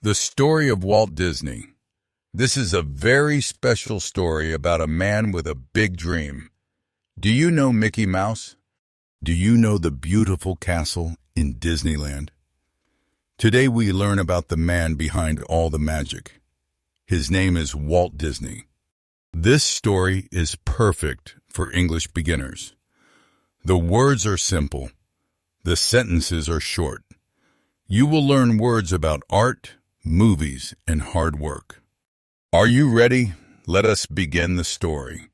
The story of Walt Disney. This is a very special story about a man with a big dream. Do you know Mickey Mouse? Do you know the beautiful castle in Disneyland? Today we learn about the man behind all the magic. His name is Walt Disney. This story is perfect for English beginners. The words are simple. The sentences are short. You will learn words about art, movies, and hard work. Are you ready? Let us begin the story.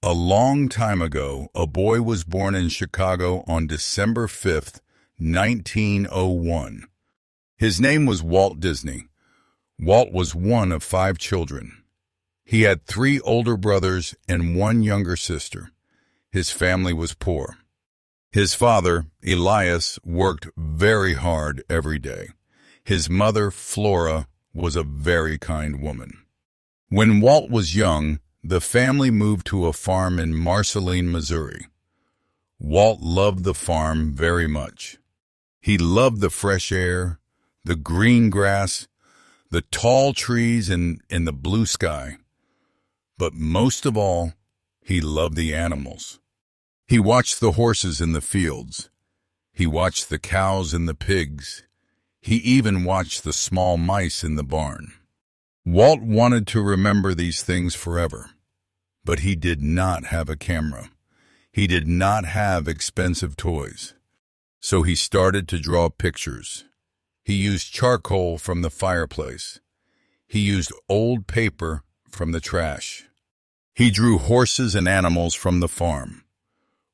A long time ago, a boy was born in Chicago on December 5th, 1901. His name was Walt Disney. Walt was one of 5 children. He had 3 older brothers and 1 younger sister. His family was poor. His father, Elias, worked very hard every day. His mother, Flora, was a very kind woman. When Walt was young, the family moved to a farm in Marceline, Missouri. Walt loved the farm very much. He loved the fresh air, the green grass, the tall trees, and the blue sky. But most of all, he loved the animals. He watched the horses in the fields. He watched the cows and the pigs. He even watched the small mice in the barn. Walt wanted to remember these things forever, but he did not have a camera. He did not have expensive toys. So he started to draw pictures. He used charcoal from the fireplace. He used old paper from the trash. He drew horses and animals from the farm.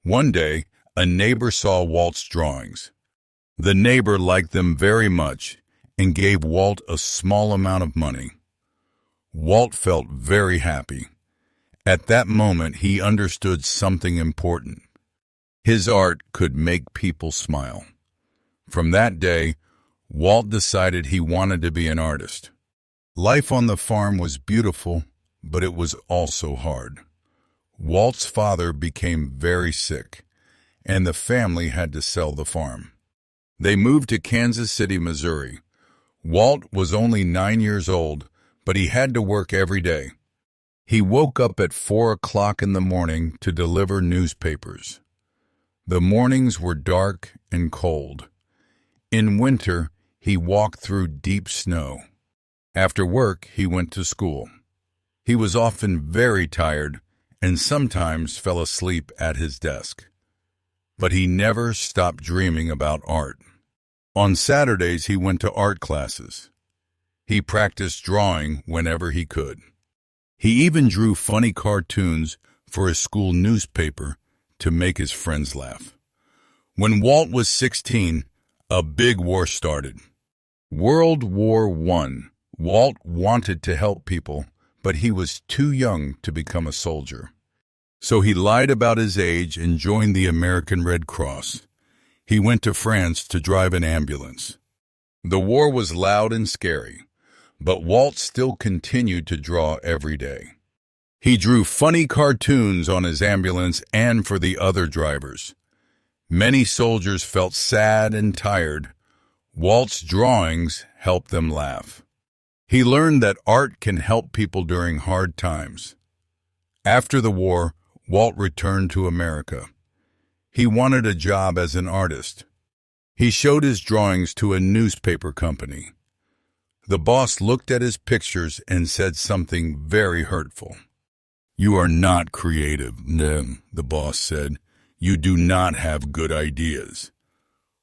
One day, a neighbor saw Walt's drawings. The neighbor liked them very much and gave Walt a small amount of money. Walt felt very happy. At that moment, he understood something important. His art could make people smile. From that day, Walt decided he wanted to be an artist. Life on the farm was beautiful, but it was also hard. Walt's father became very sick, and the family had to sell the farm. They moved to Kansas City, Missouri. Walt was only 9 years old, but he had to work every day. He woke up at 4 o'clock in the morning to deliver newspapers. The mornings were dark and cold. In winter, he walked through deep snow. After work, he went to school. He was often very tired and sometimes fell asleep at his desk. But he never stopped dreaming about art. On Saturdays, he went to art classes. He practiced drawing whenever he could. He even drew funny cartoons for his school newspaper to make his friends laugh. When Walt was 16, a big war started. World War I. Walt wanted to help people, but he was too young to become a soldier. So he lied about his age and joined the American Red Cross. He went to France to drive an ambulance. The war was loud and scary, but Walt still continued to draw every day. He drew funny cartoons on his ambulance and for the other drivers. Many soldiers felt sad and tired. Walt's drawings helped them laugh. He learned that art can help people during hard times. After the war, Walt returned to America. He wanted a job as an artist. He showed his drawings to a newspaper company. The boss looked at his pictures and said something very hurtful. "You are not creative," the boss said. "You do not have good ideas."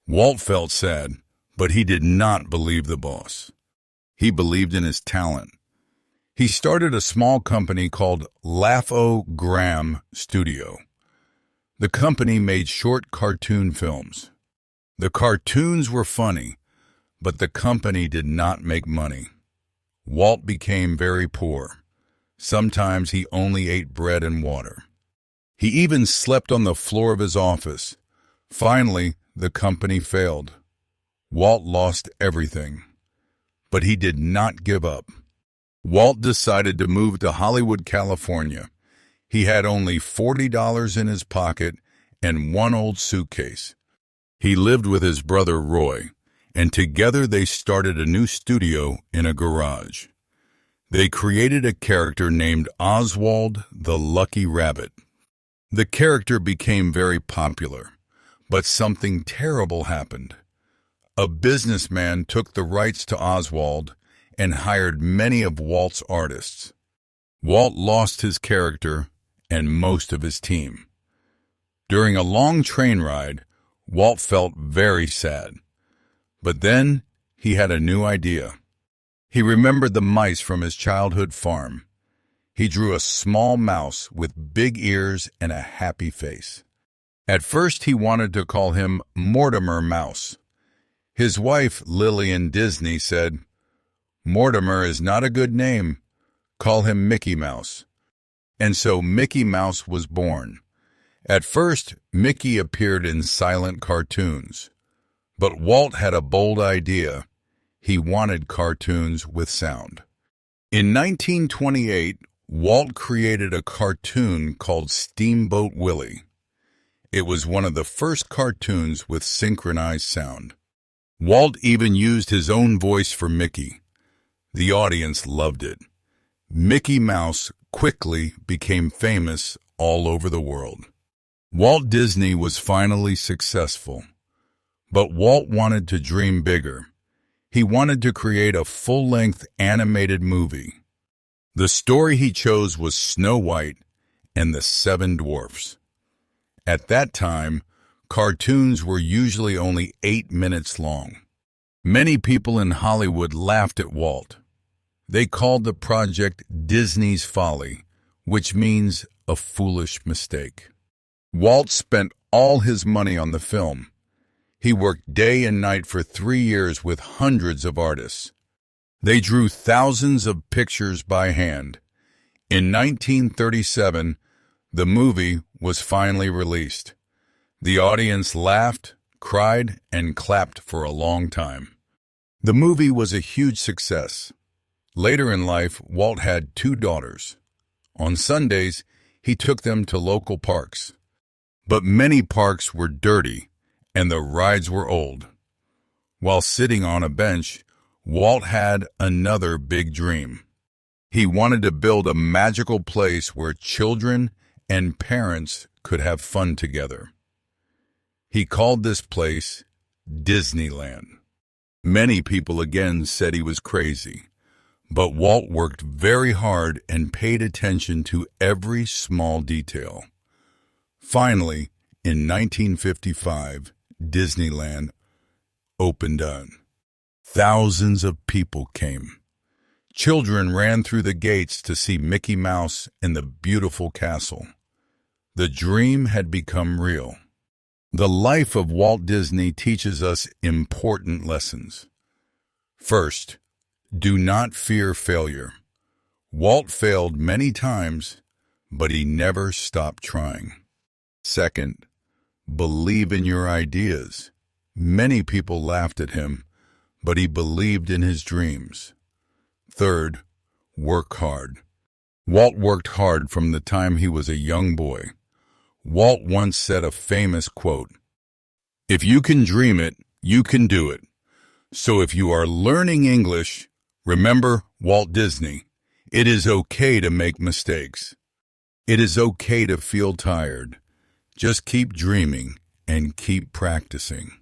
Walt felt sad, but he did not believe the boss. He believed in his talent. He started a small company called Laugh-O-Gram Studio. The company made short cartoon films. The cartoons were funny, but the company did not make money. Walt became very poor. Sometimes he only ate bread and water. He even slept on the floor of his office. Finally, the company failed. Walt lost everything. But he did not give up. Walt decided to move to Hollywood, California. He had only $40 in his pocket and 1 old suitcase. He lived with his brother Roy, and together they started a new studio in a garage. They created a character named Oswald the Lucky Rabbit. The character became very popular, but something terrible happened. A businessman took the rights to Oswald and hired many of Walt's artists. Walt lost his character and most of his team. During a long train ride, Walt felt very sad. But then he had a new idea. He remembered the mice from his childhood farm. He drew a small mouse with big ears and a happy face. At first he wanted to call him Mortimer Mouse. His wife, Lillian Disney, said, "Mortimer is not a good name. Call him Mickey Mouse." And so Mickey Mouse was born. At first, Mickey appeared in silent cartoons. But Walt had a bold idea. He wanted cartoons with sound. In 1928, Walt created a cartoon called Steamboat Willie. It was one of the first cartoons with synchronized sound. Walt even used his own voice for Mickey. The audience loved it. Mickey Mouse quickly became famous all over the world. Walt Disney was finally successful. But Walt wanted to dream bigger. He wanted to create a full-length animated movie. The story he chose was Snow White and the Seven Dwarfs. At that time, cartoons were usually only 8 minutes long. Many people in Hollywood laughed at Walt. They called the project Disney's Folly, which means a foolish mistake. Walt spent all his money on the film. He worked day and night for 3 years with hundreds of artists. They drew thousands of pictures by hand. In 1937, the movie was finally released. The audience laughed, cried, and clapped for a long time. The movie was a huge success. Later in life, Walt had 2 daughters. On Sundays, he took them to local parks. But many parks were dirty, and the rides were old. While sitting on a bench, Walt had another big dream. He wanted to build a magical place where children and parents could have fun together. He called this place Disneyland. Many people again said he was crazy, but Walt worked very hard and paid attention to every small detail. Finally, in 1955, Disneyland opened up. Thousands of people came. Children ran through the gates to see Mickey Mouse and the beautiful castle. The dream had become real. The life of Walt Disney teaches us important lessons. First, do not fear failure. Walt failed many times, but he never stopped trying. Second, believe in your ideas. Many people laughed at him, but he believed in his dreams. Third, work hard. Walt worked hard from the time he was a young boy. Walt once said a famous quote, "If you can dream it, you can do it." So if you are learning English, remember Walt Disney. It is okay to make mistakes. It is okay to feel tired. Just keep dreaming and keep practicing.